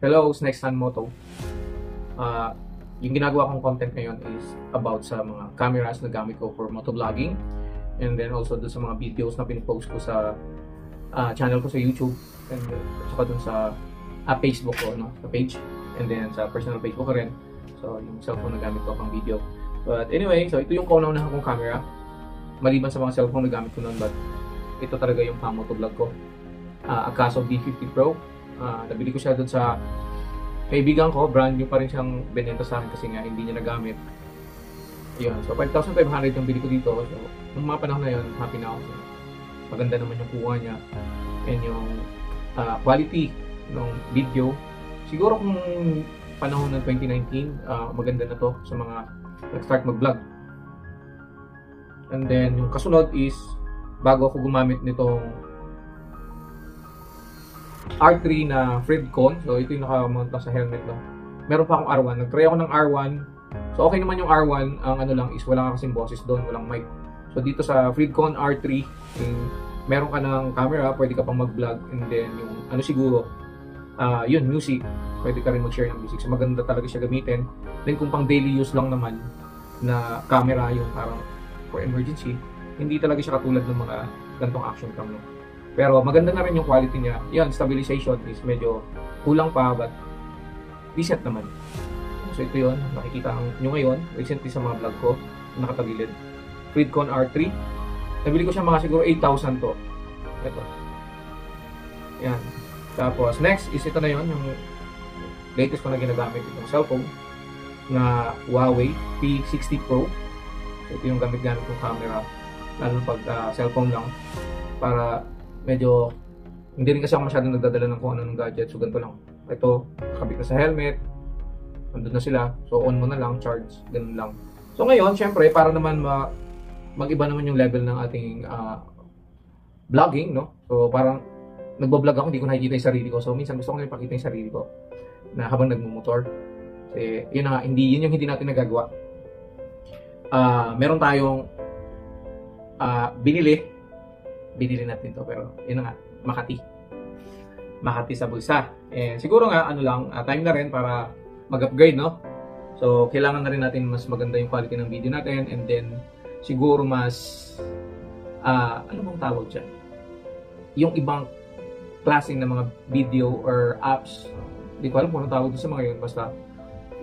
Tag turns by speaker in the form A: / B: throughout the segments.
A: Hello, Next Sun Moto. Yung ginagawa kong content ngayon is about sa mga cameras na gamit ko for motovlogging, and then also dun sa mga videos na pinopost ko sa channel ko sa YouTube, and saka dun sa Facebook ko, no, sa page, and then sa personal page ko rin. So yung cellphone na gamit ko pang video. But anyway, so ito yung kauna-unahan kong camera, maliban sa mga cellphone na gamit ko noon, but ito talaga yung pang motovlog ko. Akaso D50 Pro. Nabili ko siya doon sa kaibigan ko, brand new pa rin siyang binenta sa akin kasi nga hindi niya nagamit. Ayun, so 5,500 yung bili ko dito. So nung mga panahon na yun, happy na ako. So, maganda naman yung kuha niya and yung quality ng video. Siguro kung panahon ng 2019, maganda na to sa mga nag-start mag-vlog. And then yung kasunod is, bago ako gumamit nitong R3 na Fredcon, so ito yung nakamount sa helmet, no. Meron pa akong R1, nag-try ako ng R1. So okay naman yung R1, ang ano lang is wala kasing boses doon, walang mic. So dito sa Fredcon R3, meron ka ng camera, pwede ka pang mag-vlog, and then yung ano siguro, yun, music, pwede ka rin mag-share ng music. So maganda talaga siya gamitin. Then kung pang daily use lang naman na camera, yung parang for emergency, hindi talaga siya katulad ng mga gantong action cam, no. Pero maganda na rin yung quality niya. Yan, stabilization is medyo kulang pa, but decent naman. So ito yun, nakikita nyo ngayon, recently sa mga vlog ko, nakatagilid. Fredcon R3. Nabili ko siya mga siguro 8,000 to. Ito. Yan. Tapos next is ito na yun, yung latest ko na ginagamit, itong cellphone na Huawei P60 Pro. So ito yung gamit-gamit kong camera, lalo pag cellphone lang, para medyo hindi rin kasi ako masyadong nagdadala ng kung ano ng gadget. So ganito lang, ito kabit na sa helmet, nandun na sila, so on mo na lang, charge, ganun lang. So ngayon, syempre, para naman mag-iba naman yung level ng ating vlogging, no. So parang nagbablog ako, hindi ko nakikita yung sarili ko, so minsan gusto ko na ipakita yung sarili ko na habang nagmumotor. Kasi yun na nga, yun yung hindi natin nagagawa. Meron tayong binili natin to, pero yun na nga, Makati sa bulsa. And siguro nga, ano lang, time na rin para mag-upgrade, no? So kailangan na rin natin mas maganda yung quality ng video natin, and then siguro mas ano bang tawag dyan, yung ibang klaseng na mga video or apps, hindi ko alam kung anong tawag doon sa mga yun, basta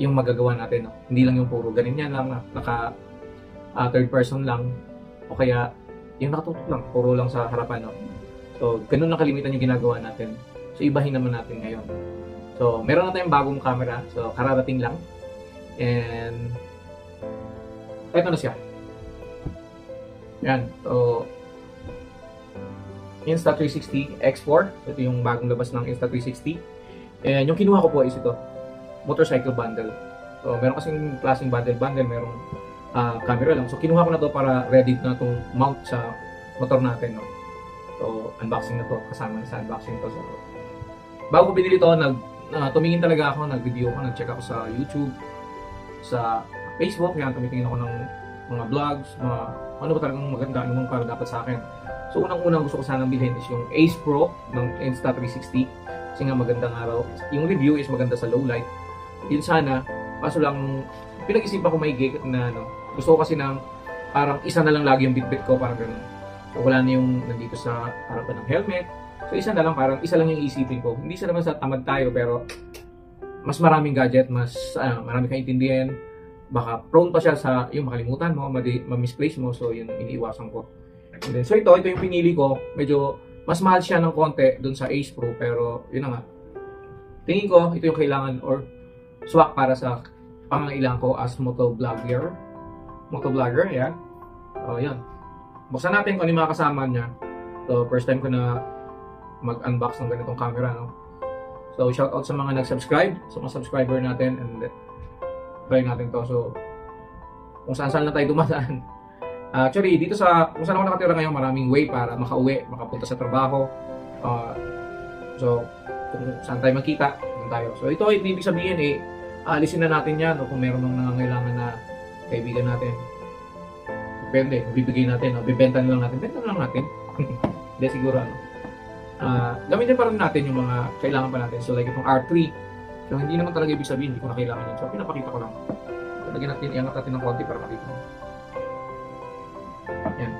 A: yung magagawa natin, no? Hindi lang yung puro ganyan lang, naka third person lang, o kaya yung nakatutok lang, puro lang sa harapan, no? So ganun lang kalimitan yung ginagawa natin. So ibahin naman natin ngayon. So meron na tayong bagong camera, so kararating lang, and eto na siya. Yan, so Insta360 X4. Ito yung bagong labas ng Insta360. And yung kinuha ko po is ito, motorcycle bundle. So meron kasing klaseng bundle, merong camera lang. So kinuha ko na to para ready na itong mount sa motor natin, no. So unboxing na to, kasama na sa unboxing to. So bago ko binili to, tumingin talaga ako, nag-review ako, nag-check ako sa YouTube, sa Facebook, yan, tumitingin ako ng mga vlogs, mga ano ba talagang maganda, anong para dapat sa akin. So unang-unang gusto ko sanang bilhin is yung Ace Pro ng Insta360, kasi nga magandang araw. Yung review is maganda sa low light. Yun sana, kaso lang pinag-isipan ko maigi na ano, gusto ko kasi ng parang isa na lang lagi yung bitbit ko, parang gano'n. So wala na yung nandito sa harapan ng helmet. So isa na lang, parang isa lang yung isipin ko. Hindi sa naman sa tamad tayo, pero mas maraming gadget, mas marami kang intindihan. Baka prone pa siya sa yung makalimutan mo, ma-misplace mo, so yun iniiwasan ko. And then, so ito yung pinili ko. Medyo mas mahal siya ng konti dun sa Ace Pro, pero yun na nga. Tingin ko, ito yung kailangan or swak para sa pangangailangan ko as motovlogger, yeah. So yun. Buksan natin kung ano yung mga kasama niya. So first time ko na mag-unbox ng ganitong camera, no. So shout out sa mga nag-subscribe, sa mga subscriber natin, and try natin to. So kung saan na tayo dumadaan. Actually, dito sa kung saan ako nakatira ngayon, maraming way para makauwi, makapunta sa trabaho. So kung saan tayo makita, doon tayo. So ito ay ibig sabihin alisin na natin yan, o kung meron nang nangangailangan na kaibigan natin. Depende, bibigay natin, o bibenta na lang natin. Benta na lang natin. Hindi siguro, gamitin pa rin natin yung mga kailangan pa natin. So like itong R3, So, hindi naman talaga ibig sabihin, hindi ko na kailangan yun. So, pinapakita ko lang. Lagyan natin, iangat natin ng konti para makita mo. Yan.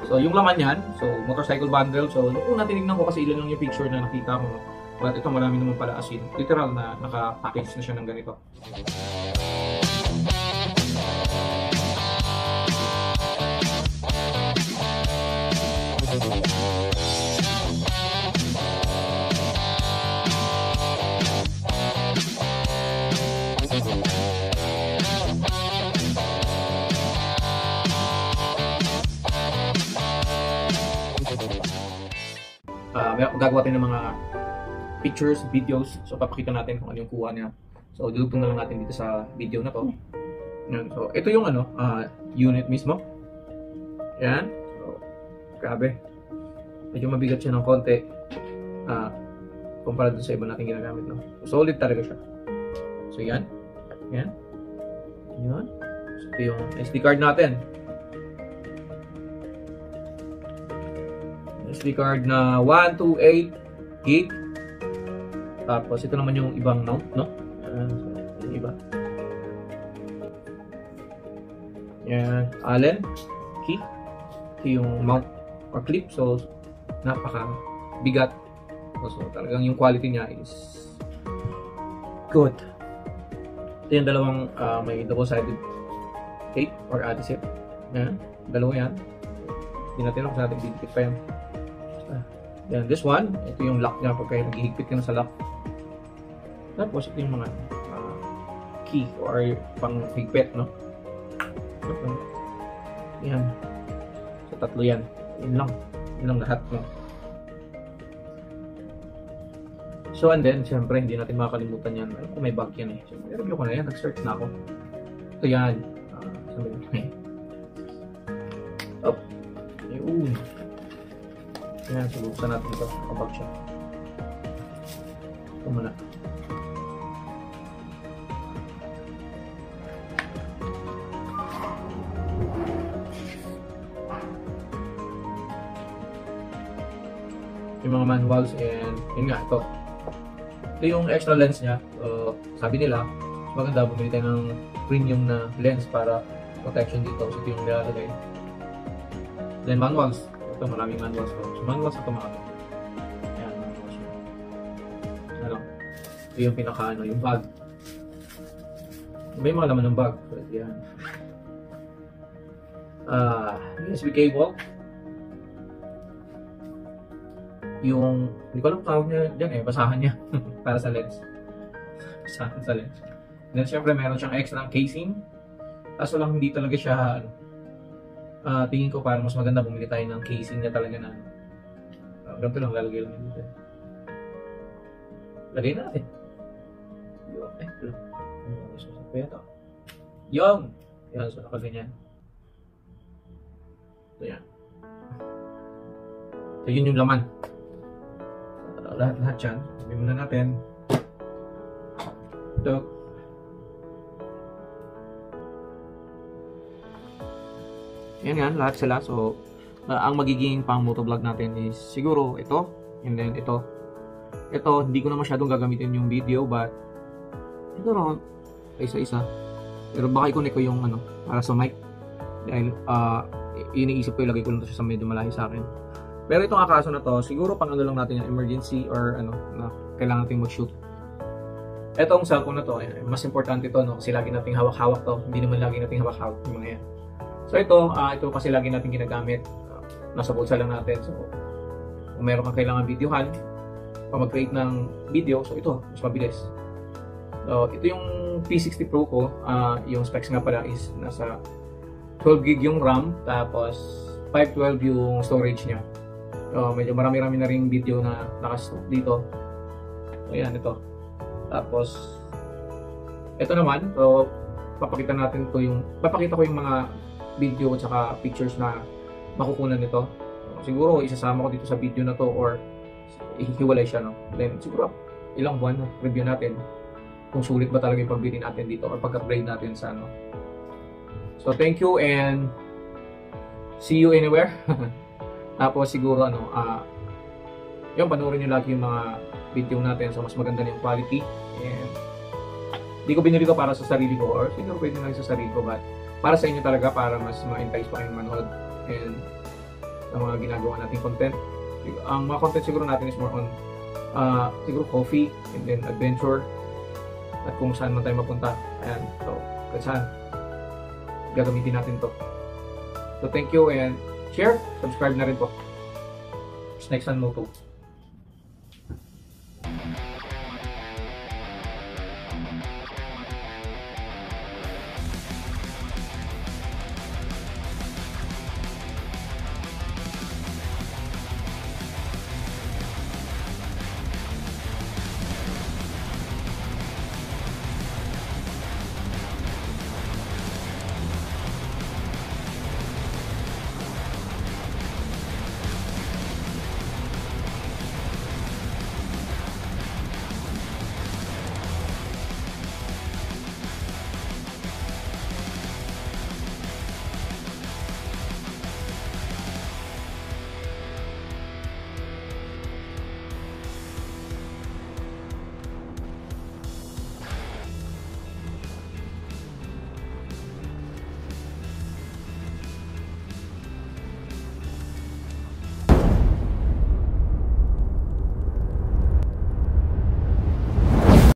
A: So, yung laman yan, so, motorcycle bundle. So, nung una tinignan ko kasi ilan lang yung picture na nakita mo. But ito marami naman pala as in, literal na naka-package na siya ng ganito. Gagawa tayo ng mga pictures, videos. So, papakita natin kung ano yung kuha niya. So, dudugtong na lang natin dito sa video na to. Yan. So, ito yung unit mismo. Yan. So, grabe. Medyo mabigat siya ng konti. Kumpara dun sa iba natin ginagamit, no? So, solid talaga siya. So, yan. Yan. Yan. So, ito yung SD card natin. SD card na 128 gig. Tapos ito naman yung ibang mount, no? So, yung iba. Yan, Allen key. Ito yung mount or clip. So, napaka bigat. So, talagang yung quality niya is good. Ito yung dalawang may double-sided tape or adhesive. Yan, dalawa yan. Hindi natin lang kung natin didikit pa yan. Yan, this one, ito yung lock niya pagka naghihigpit ka na sa lock. Tapos ito yung mga key or pang higpit, no? Yan. So, tatlo yan. Yun lang. Yun lang lahat, no? So, and then, syempre, hindi natin makakalimutan yan. Alam ko may bag yan eh. So, review ko na yan. Nag-search na ako. Ito yan. Sabi ko, oh. Ayun. Yan, so buksan natin ito. Nakabag siya. Ito muna. Yung mga manuals and yun nga, ito. Ito yung extra lens niya. Sabi nila, maganda bumili tayo ng premium na lens para protection dito. So ito yung nilalagay. Then manuals. Ito, maraming manuals ko. So, manuals ito mga ito. Ayan, manuals ko. Ano? Ito yung pinaka, yung bag. May mga laman ng bag. So, yan. USB cable. Yung, hindi ko alam tawag niya dyan eh, basahan niya. Para sa lens. Basahan sa lens. Then, syempre, meron siyang extra casing. Kaso lang, hindi talaga siya, tingin ko parang mas maganda bumili tayo ng casing na talaga na ganito lang, lalagay lang dito. Lagay natin. Yung! Yan, so nakaganyan. So yan. So yun yung laman. Lahat yan. Sabi muna natin. Ito. Yan yan, lahat sila. So, ang magiging pang motovlog natin is siguro ito, and then ito. Ito, hindi ko na masyadong gagamitin yung video, but ito ron, isa-isa. Pero baka i-connect ko yung para sa mic. Dahil, iniisip ko ilagay ko lang ito sa medyo malayo sa akin. Pero itong akaso na to, siguro pang lang natin yung emergency or na kailangan natin mag-shoot. Etong cellphone na to, mas importante to, no? Kasi lagi nating hawak-hawak to. Hindi naman lagi nating hawak-hawak yung mga yan. So ito kasi lagi natin ginagamit. Nasa bulsa lang natin. So kung meron kang kailangan videohan, pag mag-create ng video, so ito, mas mabilis. So ito yung P60 Pro ko. Yung specs nga pala is nasa 12 gig yung RAM, tapos 512 yung storage niya. So medyo marami-rami na ring video na nakastock dito. So yan, ito. Tapos ito naman, so papakita ko yung mga video at saka pictures na makukunan nito. Siguro isasama ko dito sa video na to or ihiwalay siya, no? Then siguro ilang buwan review natin kung sulit ba talaga yung pagbili natin dito or pag-upgrade natin sa So thank you and see you anywhere. Tapos siguro yung panoorin niyo lagi yung mga video natin sa mas maganda na yung quality. And hindi ko binili to para sa sarili ko or siguro pwede lang sa sarili ko, but para sa inyo talaga, para mas ma-entice pa kayong manood and sa mga ginagawa nating content. Ang mga content siguro natin is more on siguro coffee and then adventure at kung saan man tayo mapunta. Ayan, so kahit saan gagamitin natin to. So thank you and share, subscribe na rin po. Next on Moto.